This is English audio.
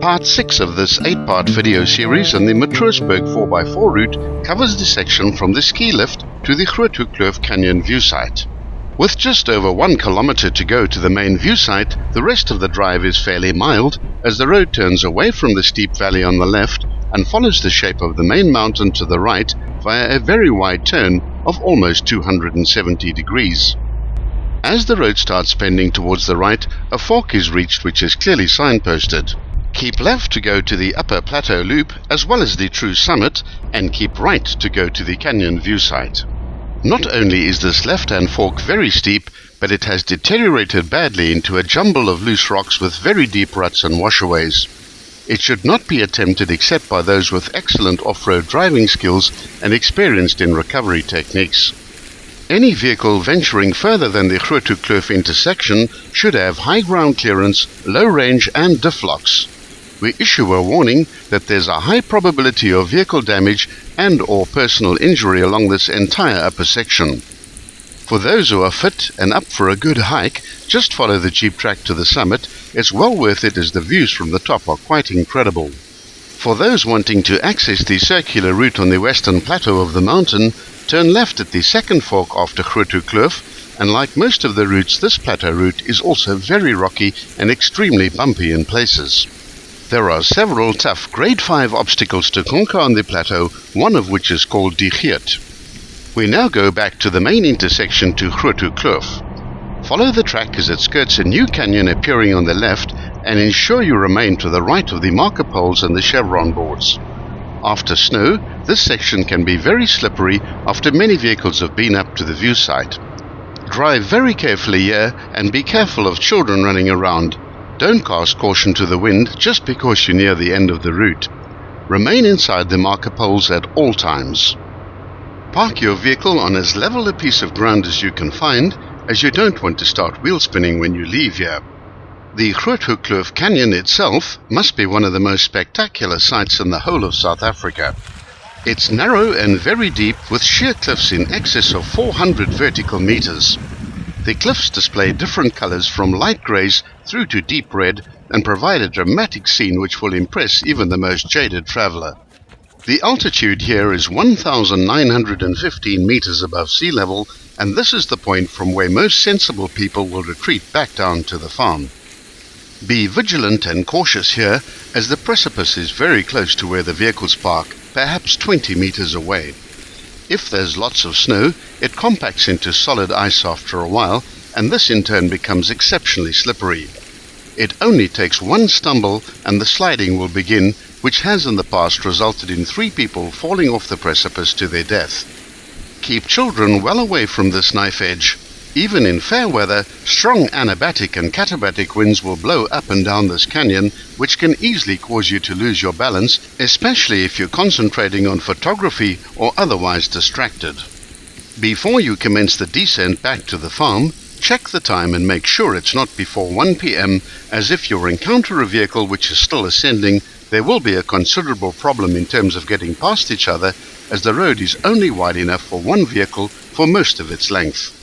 Part 6 of this 8-part video series on the Matroosberg 4x4 route covers the section from the ski lift to the Matroosberg Canyon view site. With just over 1 kilometer to go to the main view site, the rest of the drive is fairly mild as the road turns away from the steep valley on the left and follows the shape of the main mountain to the right via a very wide turn of almost 270 degrees. As the road starts bending towards the right, a fork is reached which is clearly signposted. Keep left to go to the upper plateau loop as well as the true summit, and keep right to go to the canyon view site. Not only is this left-hand fork very steep, but it has deteriorated badly into a jumble of loose rocks with very deep ruts and washaways. It should not be attempted except by those with excellent off-road driving skills and experienced in recovery techniques. Any vehicle venturing further than the Matroosberg intersection should have high ground clearance, low range and diff locks. We issue a warning that there's a high probability of vehicle damage and or personal injury along this entire upper section. For those who are fit and up for a good hike, just follow the jeep track to the summit. It's well worth it as the views from the top are quite incredible. For those wanting to access the circular route on the western plateau of the mountain, turn left at the second fork after Matroosberg, and like most of the routes, this plateau route is also very rocky and extremely bumpy in places. There are several tough grade 5 obstacles to conquer on the plateau, one of which is called Die Geert. We now go back to the main intersection to Matroosberg. Follow the track as it skirts a new canyon appearing on the left, and ensure you remain to the right of the marker poles and the chevron boards. After snow, this section can be very slippery after many vehicles have been up to the view site. Drive very carefully here and be careful of children running around. Don't cast caution to the wind just because you're near the end of the route. Remain inside the marker poles at all times. Park your vehicle on as level a piece of ground as you can find, as you don't want to start wheel spinning when you leave here. The Matroosberg Canyon itself must be one of the most spectacular sights in the whole of South Africa. It's narrow and very deep with sheer cliffs in excess of 400 vertical meters. The cliffs display different colors from light grays through to deep red and provide a dramatic scene which will impress even the most jaded traveler. The altitude here is 1,915 meters above sea level, and this is the point from where most sensible people will retreat back down to the farm. Be vigilant and cautious here, as the precipice is very close to where the vehicles park, perhaps 20 meters away. If there's lots of snow, it compacts into solid ice after a while, and this in turn becomes exceptionally slippery. It only takes one stumble and the sliding will begin, which has in the past resulted in 3 people falling off the precipice to their death. Keep children well away from this knife edge. Even in fair weather, strong anabatic and katabatic winds will blow up and down this canyon, which can easily cause you to lose your balance, especially if you're concentrating on photography or otherwise distracted. Before you commence the descent back to the farm, check the time and make sure it's not before 1 p.m, as if you encounter a vehicle which is still ascending, there will be a considerable problem in terms of getting past each other, as the road is only wide enough for one vehicle for most of its length.